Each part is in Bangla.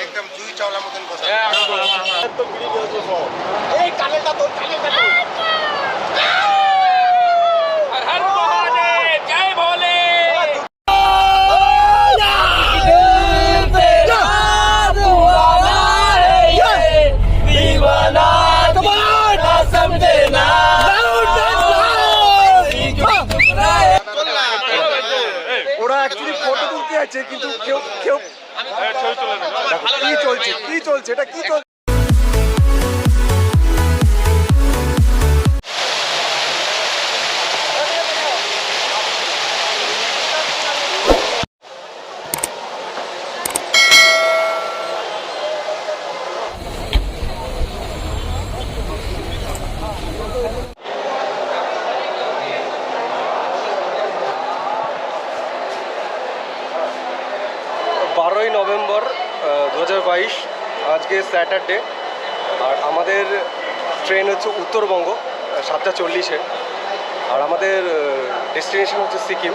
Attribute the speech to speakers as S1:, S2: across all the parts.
S1: একদম জুই চাওলার মতন বসা।
S2: এই কানেটা তো কানেটা তো
S3: हर हर महादेव जय भोले।
S2: ওরা অ্যাকচুয়ালি ফটো তুলতে আছে কিন্তু কেউ কেউ কি চলছে এটা কি চলছে।
S4: 12ই নভেম্বর 2022 আজকে স্যাটারডে। আর আমাদের ট্রেন হচ্ছে উত্তরবঙ্গ 7:40-এ। আর আমাদের ডেস্টিনেশন হচ্ছে সিকিম।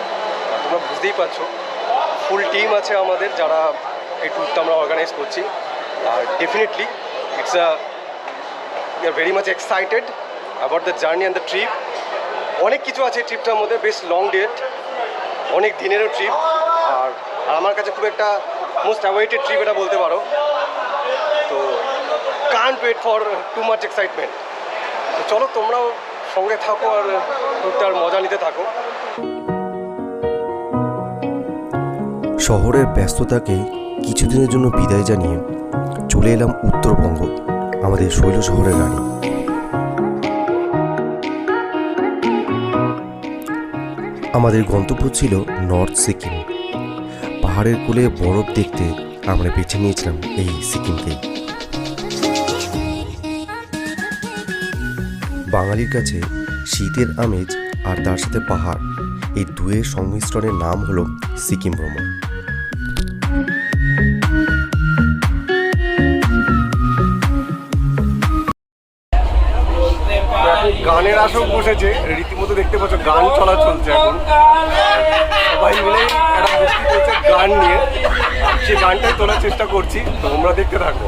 S4: আর তোমরা বুঝতেই পারছো ফুল টিম আছে আমাদের যারা এই ট্যুরটা আমরা অর্গানাইজ করছি। আর definitely it's we are very much excited about the journey and the trip. অনেক কিছু আছে ট্রিপটার মধ্যে, বেশ লং ডেট, অনেক দিনেরও ট্রিপ। আর আমার কাছে খুব একটা মোস্ট অ্যাওয়েটেড ট্রিপ এটা বলতে পারো। তো can't wait for too much excitement. তো চলো তোমরাও সঙ্গে থাকো আর ট্যুরটার মজা নিতে থাকো।
S5: শহরের ব্যস্ততাকে কিছুদিনের জন্য বিদায় জানিয়ে চলে এলাম উত্তরবঙ্গ, আমাদের শৈল শহরের রানী। আমাদের গন্তব্য ছিল নর্থ সিকিম। পাহাড়ের কোলে বরফ দেখতে আমরা বেছে নিয়েছিলাম এই সিকিমকেই। বাঙালির কাছে শীতের আমেজ আর তার সাথে পাহাড়, এই দুয়ের সংমিশ্রণের নাম হলো সিকিম ভ্রমণ।
S4: গানের আসর বসেছে রীতিমতো, দেখতে পাচ্ছ গান চলা চলছে এখন। সবাই মিলে একটা বৃষ্টি চলছে গান নিয়ে, সে গানটাই তোলার চেষ্টা করছি, তোমরা দেখতে থাকো।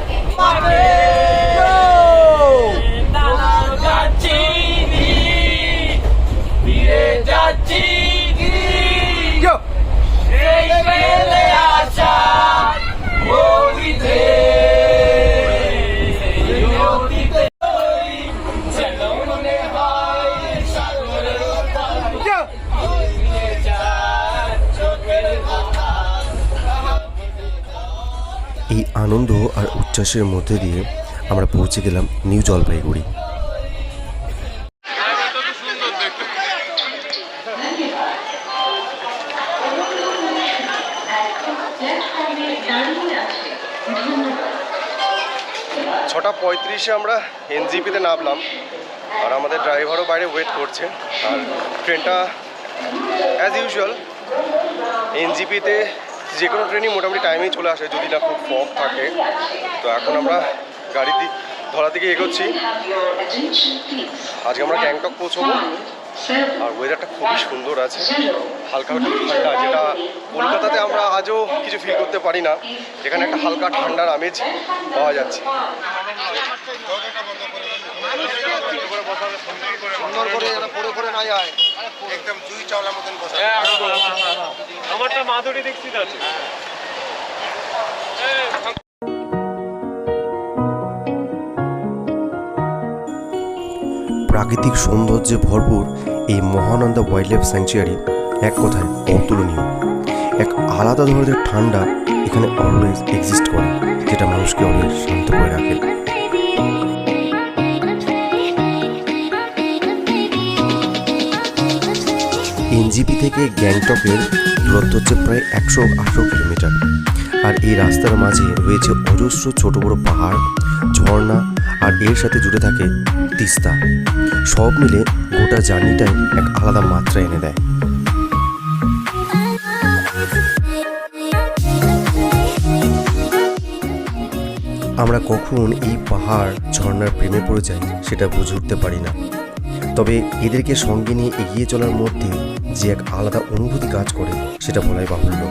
S5: এই আনন্দ আর উচ্ছ্বাসের মধ্যে দিয়ে আমরা পৌঁছে গেলাম নিউ জলপাইগুড়ি।
S4: ছটা 35-এ আমরা এনজিপিতে নামলাম। আর আমাদের ড্রাইভারও বাইরে ওয়েট করছে। আর ট্রেনটা অ্যাজ ইউজুয়াল এনজিপিতে যে কোনো ট্রেনই মোটামুটি টাইমেই চলে আসে, যদি না খুব ফগ থাকে। তো এখন আমরা গাড়ি ধরার দিকে এগোচ্ছি। আজকে আমরা গ্যাংটক পৌঁছবো। আর ওয়েদারটা খুবই সুন্দর আছে, হালকা হালকা ঠান্ডা, যেটা কলকাতাতে আমরা আজও কিছু ফিল করতে পারি না। এখানে একটা হালকা ঠান্ডার আমেজ পাওয়া যাচ্ছে।
S1: সুন্দর করে যেন পড়ে পড়ে না যায়, একদম জুই চাওলার মতন বসা।
S3: আমারটা মাধুরী দীক্ষিত আছে।
S5: প্রাকৃতিক সৌন্দর্যে ভরপুর এই মহানন্দা ওয়াইল্ড লাইফ স্যাংচুয়ারি এক কথায় অতুলনীয়। এক আলাদা ধরনের ঠান্ডা এখানে অলওয়েজ এক্সিস্ট করে, যেটা মানুষকে অলওয়েজ শান্ত করে রাখে। এনজিপি থেকে গ্যাংটকের দূরত্ব হচ্ছে প্রায় 118 কিলোমিটার। আর এই রাস্তার মাঝে রয়েছে অজস্র ছোট বড় পাহাড়, ঝর্ণা, আর এর সাথে জুড়ে থাকে তিস্তা। সব মিলে গোটা জার্নিটাই এক আলাদা মাত্রা এনে দেয়। আমরা কখন এই পাহাড় ঝর্ণার প্রেমে পড়ে যাই সেটা বুঝে উঠতে পারি না। তবে এদেরকে সঙ্গে নিয়ে এগিয়ে চলার মধ্যে যে এক আলাদা অনুভূতি কাজ করে সেটা বলাই বাহুল্য।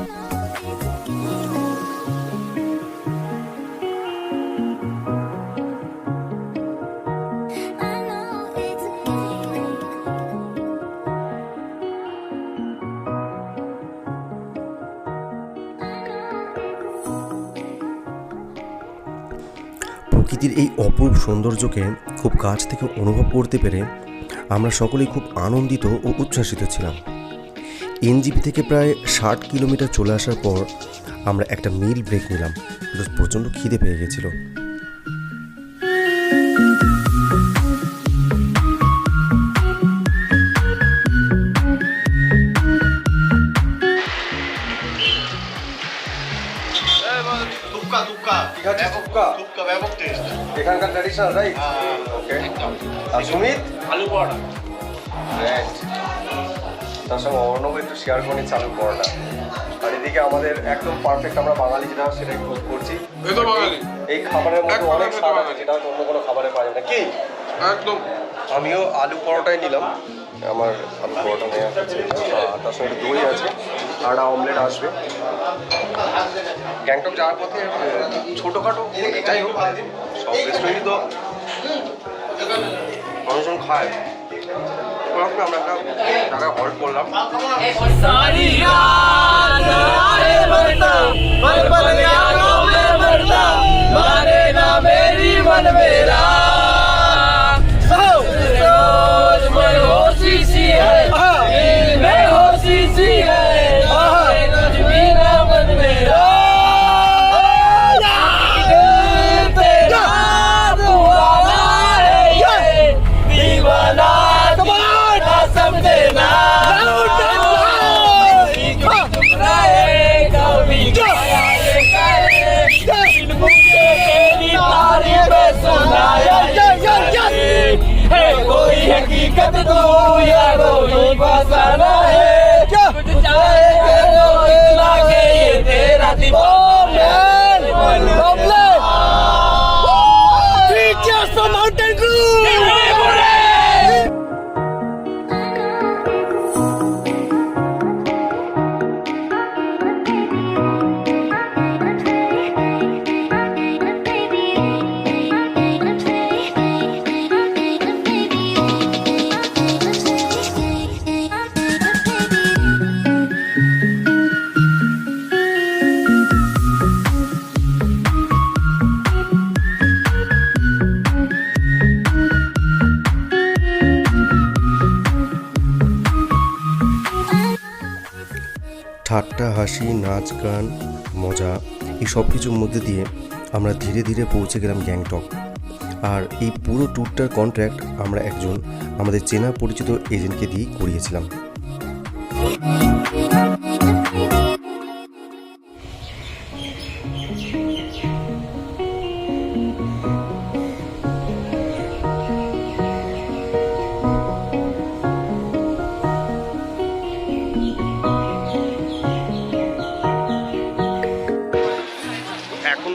S5: প্রকৃতির এই অপূর্ব সৌন্দর্যকে খুব কাছ থেকে অনুভব করতে পেরে আমরা সকলেই খুব আনন্দিত ও উচ্ছ্বাসিত ছিলাম। এনজিপি থেকে প্রায় 60 কিলোমিটার চলে আসার পর আমরা একটা মিল ব্রেক নিলাম, প্রচণ্ড খিদে পেয়ে গেছিল।
S4: এখানকার ট্র্যাডিশনাল রাইট। ওকে, আর সুমিত
S3: আলু পরোটা।
S4: তার সঙ্গে অর্ণব একটু শেয়ার করে চালু পরোটা। আর এদিকে আমাদের একদম পারফেক্ট, আমরা বাঙালি যেটা সেটাই করছি। এই খাবারের মধ্যে অনেক স্বাদ আছে যেটা হয়তো অন্য কোনো খাবারে পাওয়া যায় না। কি
S1: একদম
S4: আমিও আলু পরোটাই নিলাম, আমার আলু পরোটা নেওয়া আছে, তার সঙ্গে দই আছে আর অমলেট আসবে। গ্যাংটক যাওয়ার পথে ছোটোখাটো যাই হোক সব রেস্টুরেন্টই তো মানুষজন খায়। আমরা একটা জায়গায় হল্ট করলাম।
S5: ঠাট্টা, হাসি, নাচ, গান, মজা এই সব কিছুর মধ্যে দিয়ে আমরা ধীরে ধীরে পৌঁছে গেলাম গ্যাংটক। আর এই পুরো ট্যুরটার কন্ট্রাক্ট আমরা একজন আমাদের চেনা পরিচিত এজেন্টকে দিয়ে করিয়েছিলাম।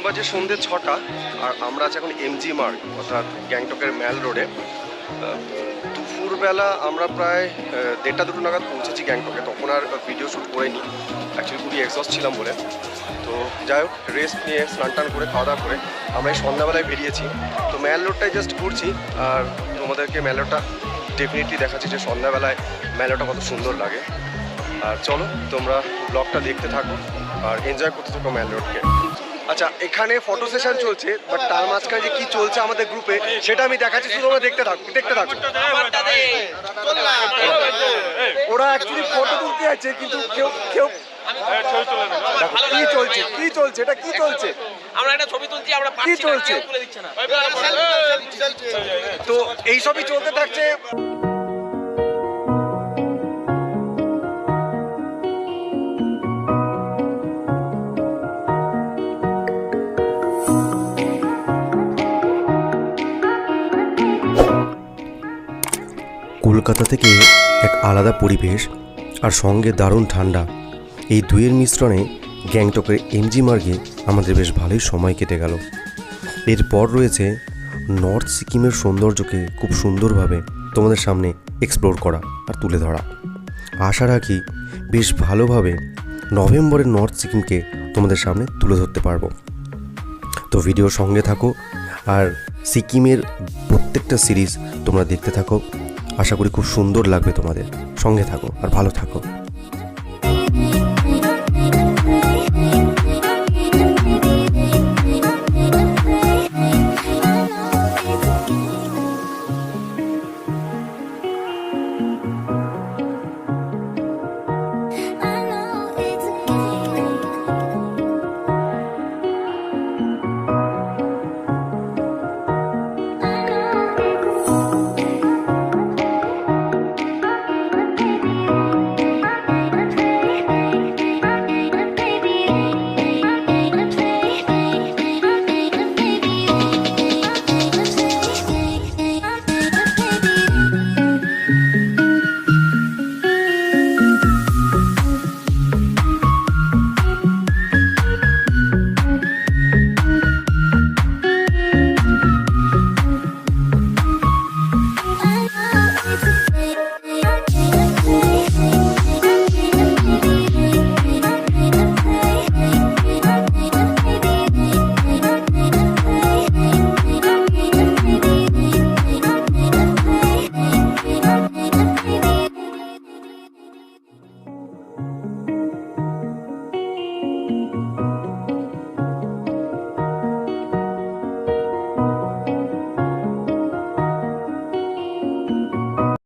S4: বাজে সন্ধ্যে 6টা আর আমরা আছি এখন এমজি মার্গ অর্থাৎ গ্যাংটকের ম্যাল রোডে। দুপুরবেলা আমরা প্রায় 1:30-2 নাগাদ পৌঁছেছি গ্যাংটকে। তখন আর ভিডিও শ্যুট করিনি, অ্যাকচুয়ালি খুবই এক্সস্ট ছিলাম বলে। তো যাই হোক, রেস্ট নিয়ে স্নান টান করে খাওয়া দাওয়া করে আমরা এই সন্ধ্যাবেলায় বেরিয়েছি। তো ম্যাল রোডটাই জাস্ট ঘুরছি আর তোমাদেরকে ম্যাল রোডটা ডেফিনেটলি দেখাচ্ছি যে সন্ধ্যাবেলায় ম্যাল রোডটা কত সুন্দর লাগে। আর চলো তোমরা ব্লগটা দেখতে থাকো আর এনজয় করতে থাকো ম্যাল রোডকে। আচ্ছা, এখানে ফটো সেশন চলছে, বাট তার মাঝখানে যে কি চলছে আমাদের গ্রুপে সেটা আমি দেখাচ্ছি, শুধু তোমরা দেখতে থাকো।
S2: ওরা অ্যাকচুয়ালি ফটো তুলতে আছে কিন্তু কেউ কেউ কি চলছে এটা কি চলছে?
S6: আমরা একটা ছবি তুলছি, আমরা
S2: কি চলছে?
S6: তুলে দিচ্ছে না।
S2: তো এইসবই চলতে থাকছে।
S5: কলকাতা থেকে এক আলাদা পরিবেশ আর সঙ্গে দারুণ ঠান্ডা, এই দুয়ের মিশ্রণে গ্যাংটকের এমজি মার্গে আমাদের বেশ ভালোই সময় কেটে গেল। এরপর রয়েছে নর্থ সিকিমের সৌন্দর্যকে খুব সুন্দরভাবে তোমাদের সামনে এক্সপ্লোর করা আর তুলে ধরা। আশা রাখি বেশ ভালোভাবে নভেম্বরের নর্থ সিকিমকে তোমাদের সামনে তুলে ধরতে পারবো। তো ভিডিওর সঙ্গে থাকো আর সিকিমের প্রত্যেকটা সিরিজ তোমরা দেখতে থাকো। আশা করি খুব সুন্দর লাগবে তোমাদের। সঙ্গে থাকো আর ভালো থাকো।